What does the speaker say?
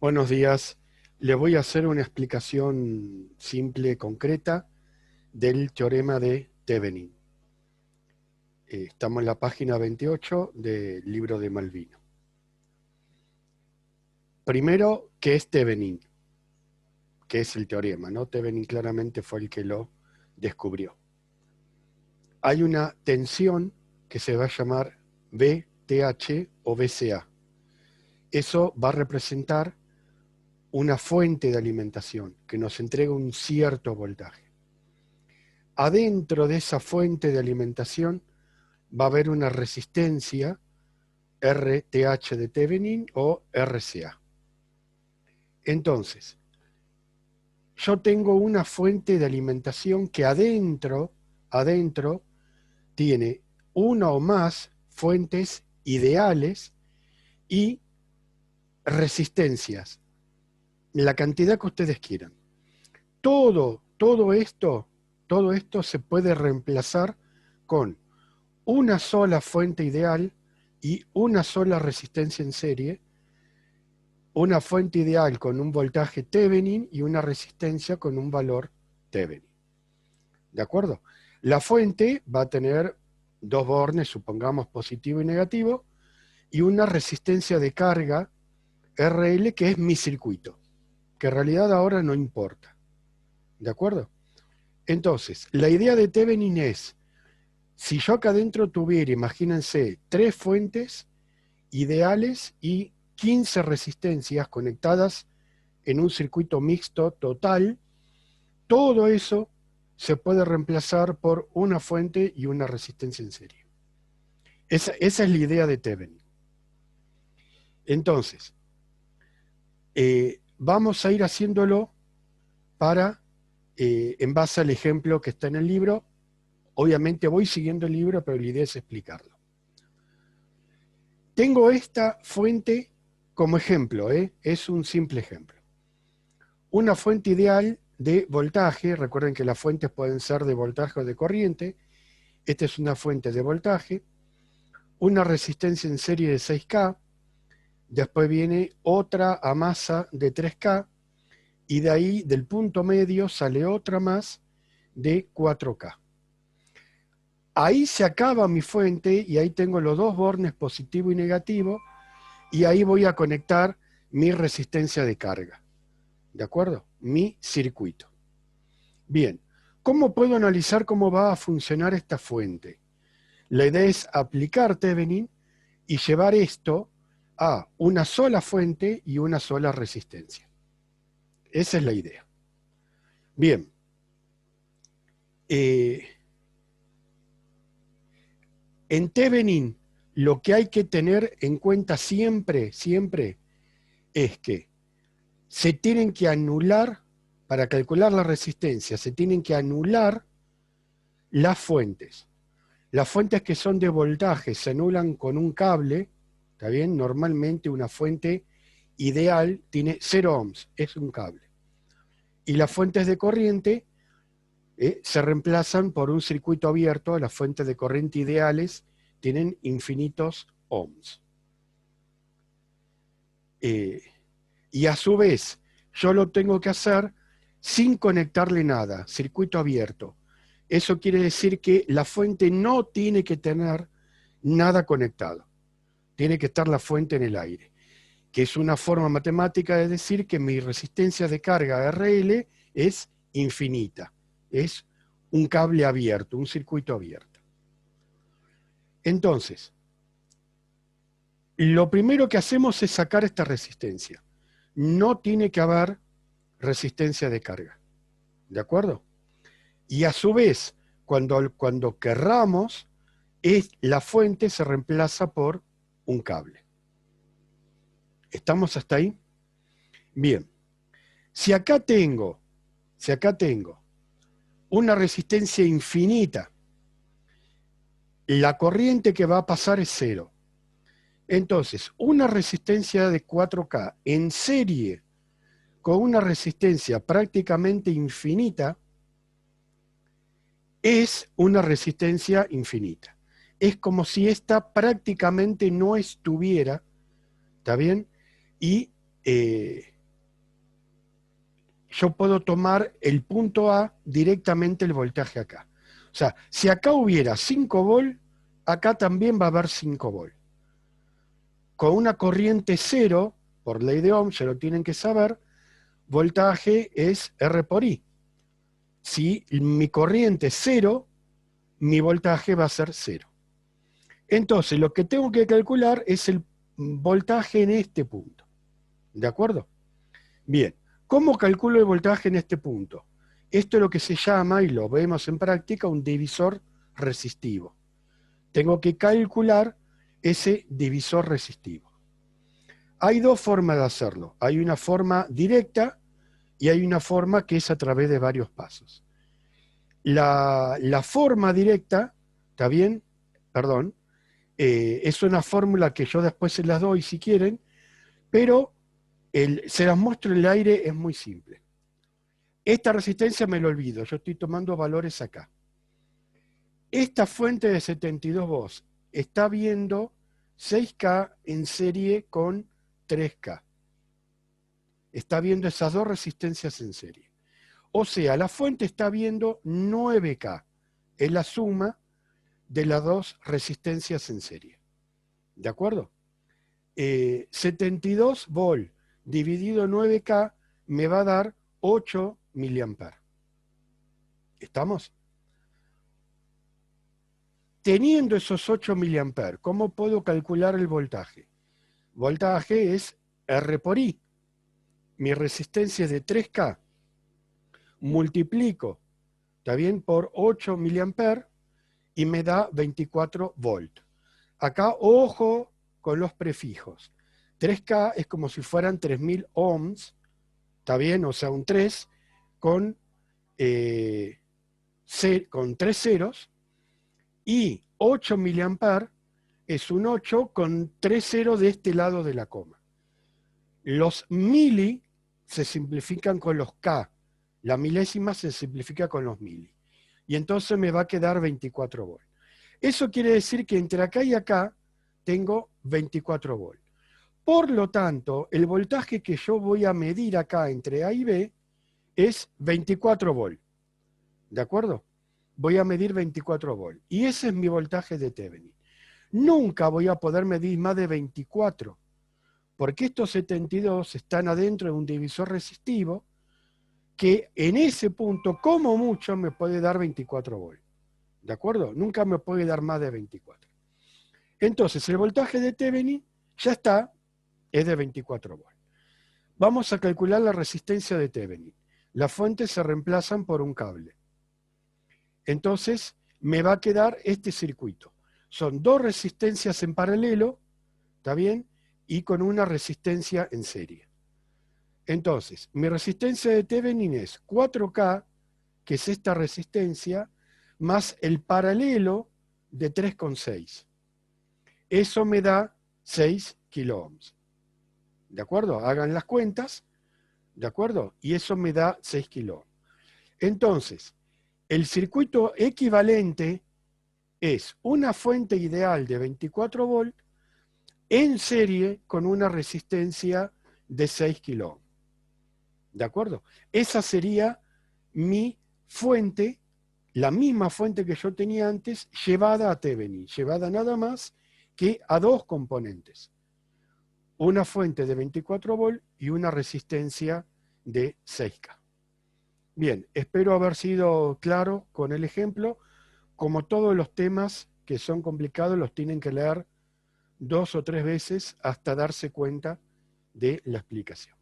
Buenos días. Le voy a hacer una explicación simple, concreta, del teorema de Thevenin. Estamos en la página 28 del libro de Malvino. Primero, ¿qué es Thevenin? ¿Qué es el teorema? ¿No? Thevenin claramente fue el que lo descubrió. Hay una tensión que se va a llamar VTH o VCA. Eso va a representar una fuente de alimentación que nos entrega un cierto voltaje. Adentro de esa fuente de alimentación va a haber una resistencia RTH de Thevenin o RCA. Entonces, yo tengo una fuente de alimentación que adentro tiene una o más fuentes ideales y resistencias, la cantidad que ustedes quieran. Todo esto se puede reemplazar con una sola fuente ideal y una sola resistencia en serie, una fuente ideal con un voltaje Thevenin y una resistencia con un valor Thevenin. ¿De acuerdo? La fuente va a tener dos bornes, supongamos positivo y negativo, y una resistencia de carga RL que es mi circuito, que en realidad ahora no importa. ¿De acuerdo? Entonces, la idea de Thevenin es, si yo acá adentro tuviera, imagínense, 3 fuentes ideales y 15 resistencias conectadas en un circuito mixto total, todo eso se puede reemplazar por una fuente y una resistencia en serie. Esa es la idea de Thevenin. Entonces, vamos a ir haciéndolo en base al ejemplo que está en el libro. Obviamente voy siguiendo el libro, pero la idea es explicarlo. Tengo esta fuente como ejemplo, es un simple ejemplo. Una fuente ideal de voltaje, recuerden que las fuentes pueden ser de voltaje o de corriente. Esta es una fuente de voltaje, una resistencia en serie de 6K, después viene otra a masa de 3K, y de ahí, del punto medio, sale otra más de 4K. Ahí se acaba mi fuente y ahí tengo los dos bornes positivo y negativo, y ahí voy a conectar mi resistencia de carga. ¿De acuerdo? Mi circuito. Bien, ¿cómo puedo analizar cómo va a funcionar esta fuente? La idea es aplicar Thevenin y llevar esto a una sola fuente y una sola resistencia. Esa es la idea. Bien. En Thevenin, lo que hay que tener en cuenta siempre es que se tienen que anular, para calcular la resistencia, se tienen que anular las fuentes. Las fuentes que son de voltaje se anulan con un cable, ¿está bien? Normalmente una fuente ideal tiene 0 ohms, es un cable. Y las fuentes de corriente se reemplazan por un circuito abierto. Las fuentes de corriente ideales tienen infinitos ohms. Y a su vez, yo lo tengo que hacer sin conectarle nada, circuito abierto. Eso quiere decir que la fuente no tiene que tener nada conectado. Tiene que estar la fuente en el aire, que es una forma matemática de decir que mi resistencia de carga RL es infinita. Es un cable abierto, un circuito abierto. Entonces, lo primero que hacemos es sacar esta resistencia. No tiene que haber resistencia de carga. ¿De acuerdo? Y a su vez, cuando querramos, la fuente se reemplaza por un cable. ¿Estamos hasta ahí? Bien. Si acá tengo una resistencia infinita, la corriente que va a pasar es 0. Entonces, una resistencia de 4K en serie con una resistencia prácticamente infinita es una resistencia infinita. Es como si esta prácticamente no estuviera, ¿está bien? Y yo puedo tomar el punto A directamente el voltaje acá. O sea, si acá hubiera 5 volt, acá también va a haber 5 volt. Con una corriente cero, por ley de Ohm, ya lo tienen que saber, voltaje es R por I. Si mi corriente es cero, mi voltaje va a ser cero. Entonces, lo que tengo que calcular es el voltaje en este punto. ¿De acuerdo? Bien, ¿cómo calculo el voltaje en este punto? Esto es lo que se llama, y lo vemos en práctica, un divisor resistivo. Tengo que calcular ese divisor resistivo. Hay dos formas de hacerlo. Hay una forma directa y hay una forma que es a través de varios pasos. La forma directa, ¿está bien? Perdón. Es una fórmula que yo después se las doy si quieren, pero se las muestro en el aire, es muy simple. Esta resistencia me lo olvido, yo estoy tomando valores acá. Esta fuente de 72 volts está viendo 6K en serie con 3K. Está viendo esas dos resistencias en serie. O sea, la fuente está viendo 9K. Es la suma de las dos resistencias en serie. ¿De acuerdo? 72 volt dividido 9K me va a dar 8 miliamperes. ¿Estamos? Teniendo esos 8 miliamperes, ¿cómo puedo calcular el voltaje? Voltaje es R por I. Mi resistencia es de 3K. Multiplico, ¿está bien? Por 8 miliamperes y me da 24 volt. Acá, ojo con los prefijos. 3K es como si fueran 3000 ohms, ¿está bien? O sea, un 3 con 3 ceros, y 8 miliamperes es un 8 con 3 ceros de este lado de la coma. Los mili se simplifican con los K, la milésima se simplifica con los mili. Y entonces me va a quedar 24 volt. Eso quiere decir que entre acá y acá tengo 24 volt. Por lo tanto, el voltaje que yo voy a medir acá entre A y B es 24 volt. ¿De acuerdo? Voy a medir 24 volt. Y ese es mi voltaje de Thevenin. Nunca voy a poder medir más de 24, porque estos 72 están adentro de un divisor resistivo que en ese punto, como mucho, me puede dar 24 volt. ¿De acuerdo? Nunca me puede dar más de 24. Entonces, el voltaje de Thevenin ya está, es de 24 volt. Vamos a calcular la resistencia de Thevenin. Las fuentes se reemplazan por un cable. Entonces, me va a quedar este circuito. Son dos resistencias en paralelo, ¿está bien? Y con una resistencia en serie. Entonces, mi resistencia de Thevenin es 4K, que es esta resistencia, más el paralelo de 3,6. Eso me da 6 kiloohms. ¿De acuerdo? Hagan las cuentas, ¿de acuerdo? Y eso me da 6 kiloohms. Entonces, el circuito equivalente es una fuente ideal de 24 volt en serie con una resistencia de 6 kiloohms. ¿De acuerdo? Esa sería mi fuente, la misma fuente que yo tenía antes, llevada a Thevenin, llevada nada más que a dos componentes. Una fuente de 24 volt y una resistencia de 6K. Bien, espero haber sido claro con el ejemplo. Como todos los temas que son complicados, los tienen que leer 2 o 3 veces hasta darse cuenta de la explicación.